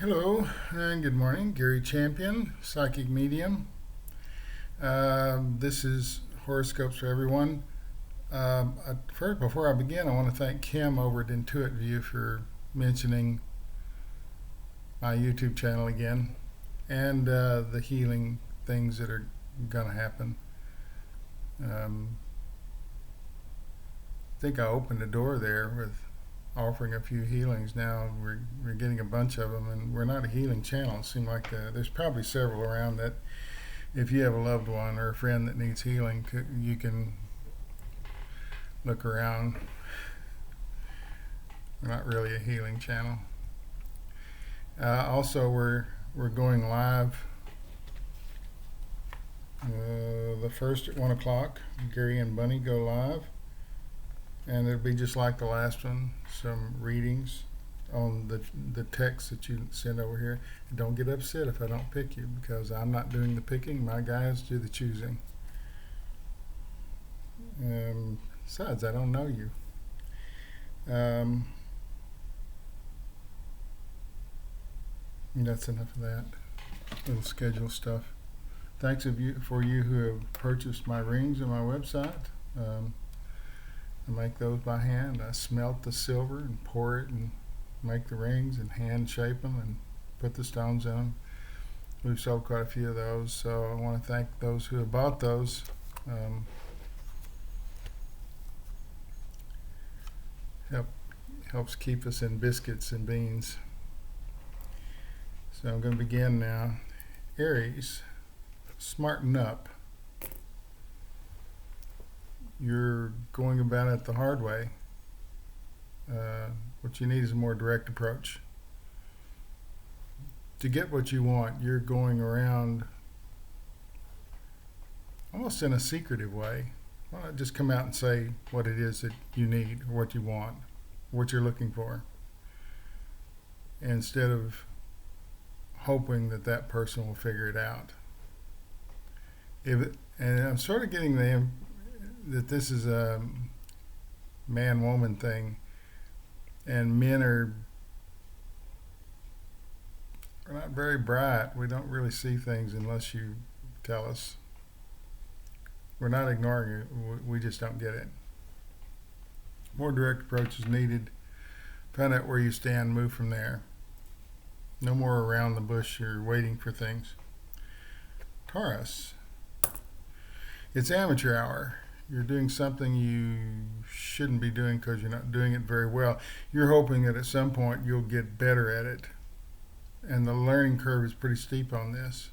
Hello and good morning. Gary Champion, Psychic Medium. This is Horoscopes for everyone. First, before I begin, I want to thank Kim over at Intuit View for mentioning my YouTube channel again and the healing things that are going to happen. I think I opened the door there with offering a few healings. Now we're getting a bunch of them, and we're not a healing channel. It seems like there's probably several around that if you have a loved one or a friend that needs healing, you can look around. We're not really a healing channel. Also, we're going live the first at 1 o'clock. Gary and Bunny go live. And it'll be just like the last one, some readings on the text that you send over here. And don't get upset if I don't pick you, because I'm not doing the picking. My guys do the choosing. Besides, I don't know you. That's enough of that little schedule stuff. Thanks for you who have purchased my rings on my website. I make those by hand. I smelt the silver and pour it and make the rings and hand shape them and put the stones in them. We've sold quite a few of those, so I want to thank those who have bought those. Helps keep us in biscuits and beans. So I'm going to begin now. Aries, smarten up. You're going about it the hard way. What you need is a more direct approach. To get what you want, you're going around almost in a secretive way. Why not just come out and say what it is that you need, or what you want, what you're looking for, instead of hoping that that person will figure it out. And I'm sort of getting that this is a man-woman thing, and men are not very bright. We don't really see things unless you tell us. We're not ignoring it. We just don't get it. More direct approach is needed. Find out where you stand, move from there. No more around the bush or waiting for things. Taurus, it's amateur hour. You're doing something you shouldn't be doing because you're not doing it very well. You're hoping that at some point you'll get better at it. And the learning curve is pretty steep on this.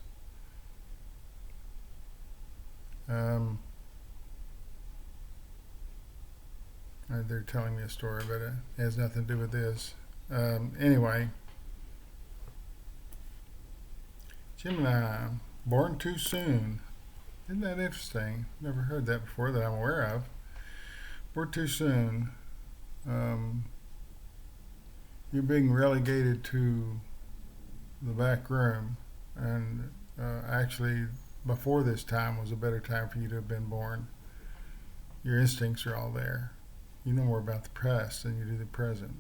They're telling me a story, but it has nothing to do with this. Anyway, Gemini, born too soon. Isn't that interesting? Never heard that before that I'm aware of. Born too soon. You're being relegated to the back room, and actually before this time was a better time for you to have been born. Your instincts are all there. You know more about the past than you do the present.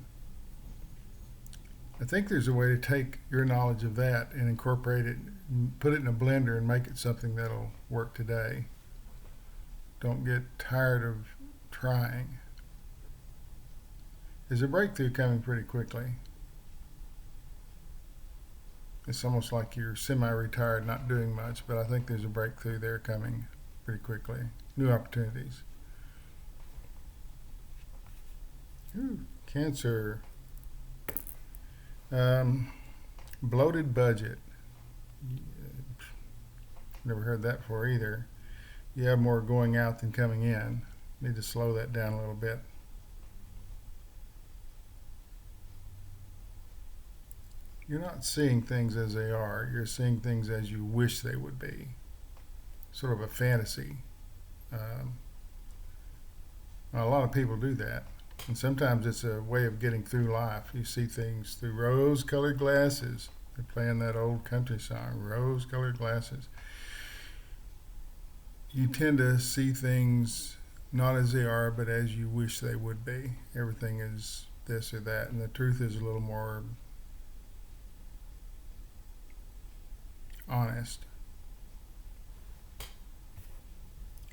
I think there's a way to take your knowledge of that and incorporate it, put it in a blender and make it something that'll work today. Don't get tired of trying. There's a breakthrough coming pretty quickly. It's almost like you're semi-retired, not doing much, but I think there's a breakthrough there coming pretty quickly. New opportunities. Cancer. Bloated budget. Never heard that before either. You have more going out than coming in. Need to slow that down a little bit. You're not seeing things as they are. You're seeing things as you wish they would be. Sort of a fantasy. A lot of people do that. And sometimes it's a way of getting through life. You see things through rose-colored glasses. They're playing that old country song, rose-colored glasses. You tend to see things not as they are, but as you wish they would be. Everything is this or that. And the truth is a little more honest.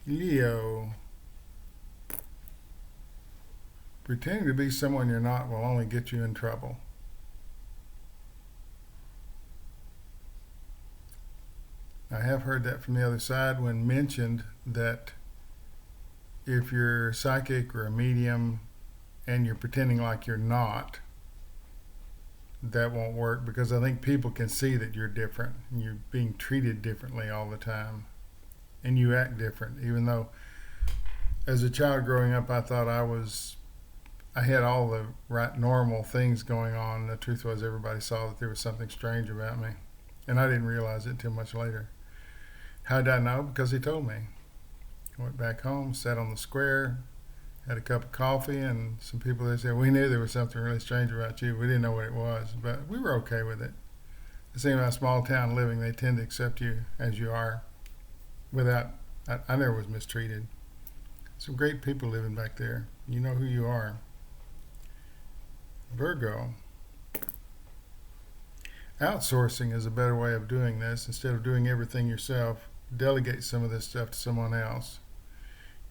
Leo. Pretending to be someone you're not will only get you in trouble. I have heard that from the other side when mentioned that if you're psychic or a medium and you're pretending like you're not, that won't work, because I think people can see that you're different and you're being treated differently all the time and you act different, even though as a child growing up I thought I had all the right normal things going on. The truth was everybody saw that there was something strange about me, and I didn't realize it until much later. How did I know? Because he told me. I went back home, sat on the square, had a cup of coffee, and some people there said, we knew there was something really strange about you. We didn't know what it was, but we were okay with it. It seemed like small town living, they tend to accept you as you are without, I never was mistreated. Some great people living back there. You know who you are. Virgo. Outsourcing is a better way of doing this. Instead of doing everything yourself, delegate some of this stuff to someone else.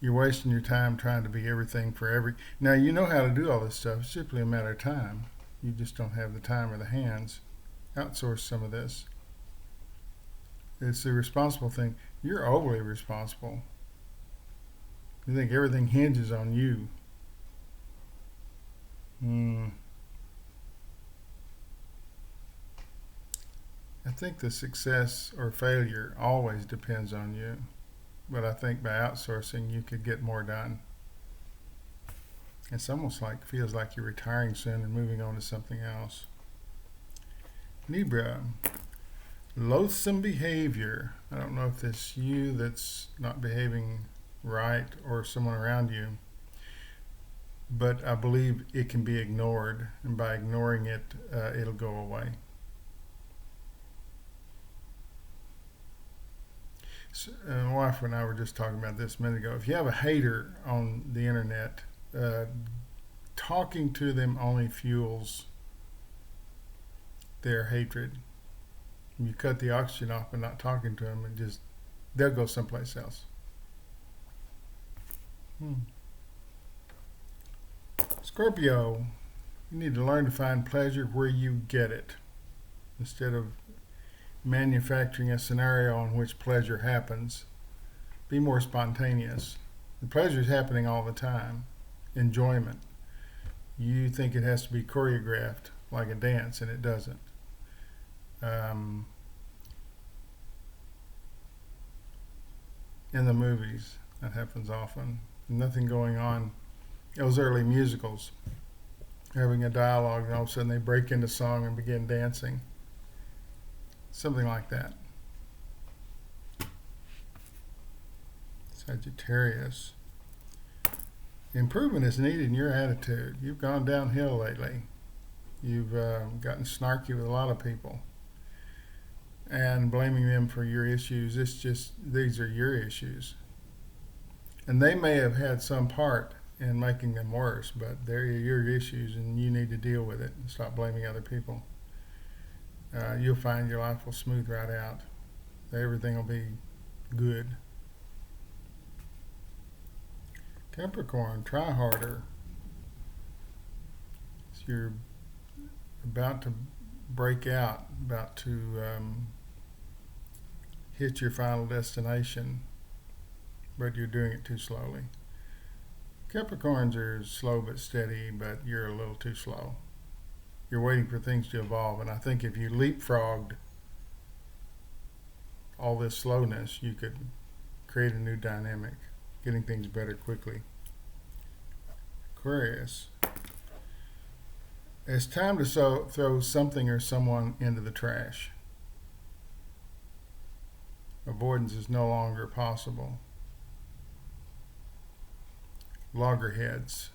You're wasting your time trying to be everything for Now, you know how to do all this stuff. It's simply a matter of time. You just don't have the time or the hands. Outsource some of this. It's the responsible thing. You're overly responsible. You think everything hinges on you. I think the success or failure always depends on you, but I think by outsourcing you could get more done. It's almost like, feels like you're retiring soon and moving on to something else. Libra. Loathsome behavior. I don't know if it's you that's not behaving right or someone around you, but I believe it can be ignored, and by ignoring it, it'll go away. So, my wife and I were just talking about this a minute ago. If you have a hater on the internet, talking to them only fuels their hatred. You cut the oxygen off by not talking to them, and they'll go someplace else. Scorpio, you need to learn to find pleasure where you get it, instead of manufacturing a scenario in which pleasure happens. Be more spontaneous. The pleasure is happening all the time. Enjoyment. You think it has to be choreographed like a dance, and it doesn't. In the movies, that happens often. Nothing going on. Those early musicals, having a dialogue, and all of a sudden they break into song and begin dancing. Something like that. Sagittarius. Improvement is needed in your attitude. You've gone downhill lately. You've gotten snarky with a lot of people and blaming them for your issues. These are your issues. And they may have had some part in making them worse, but they're your issues and you need to deal with it and stop blaming other people. You'll find your life will smooth right out. Everything will be good. Capricorn, try harder. So you're about to break out, about to hit your final destination, but you're doing it too slowly. Capricorns are slow but steady, but you're a little too slow. You're waiting for things to evolve, and I think if you leapfrogged all this slowness, you could create a new dynamic, getting things better quickly. Aquarius. It's time to throw something or someone into the trash. Avoidance is no longer possible. Loggerheads.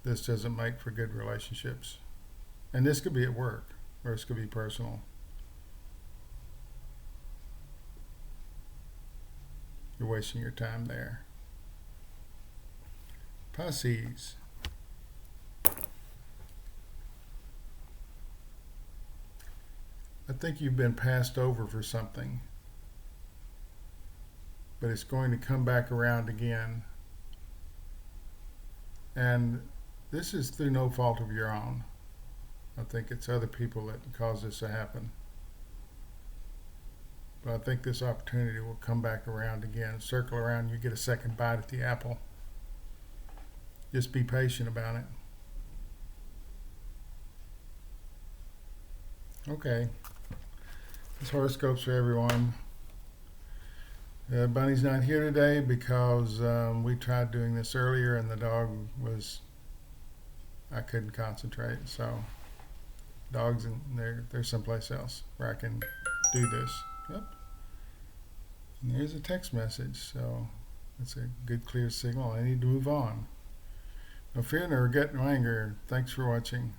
This doesn't make for good relationships. And this could be at work, or this could be personal. You're wasting your time there. Pisces. think you've been passed over for something, but it's going to come back around again. And this is through no fault of your own. I think it's other people that cause this to happen. But I think this opportunity will come back around again, circle around, you get a second bite at the apple. Just be patient about it. Okay. This horoscopes for everyone. Bunny's not here today because we tried doing this earlier and the dog was, I couldn't concentrate. So dogs, and they're someplace else where I can do this. Yep. And here's a text message, so it's a good clear signal. I need to move on. No fear nor regret nor anger. Thanks for watching.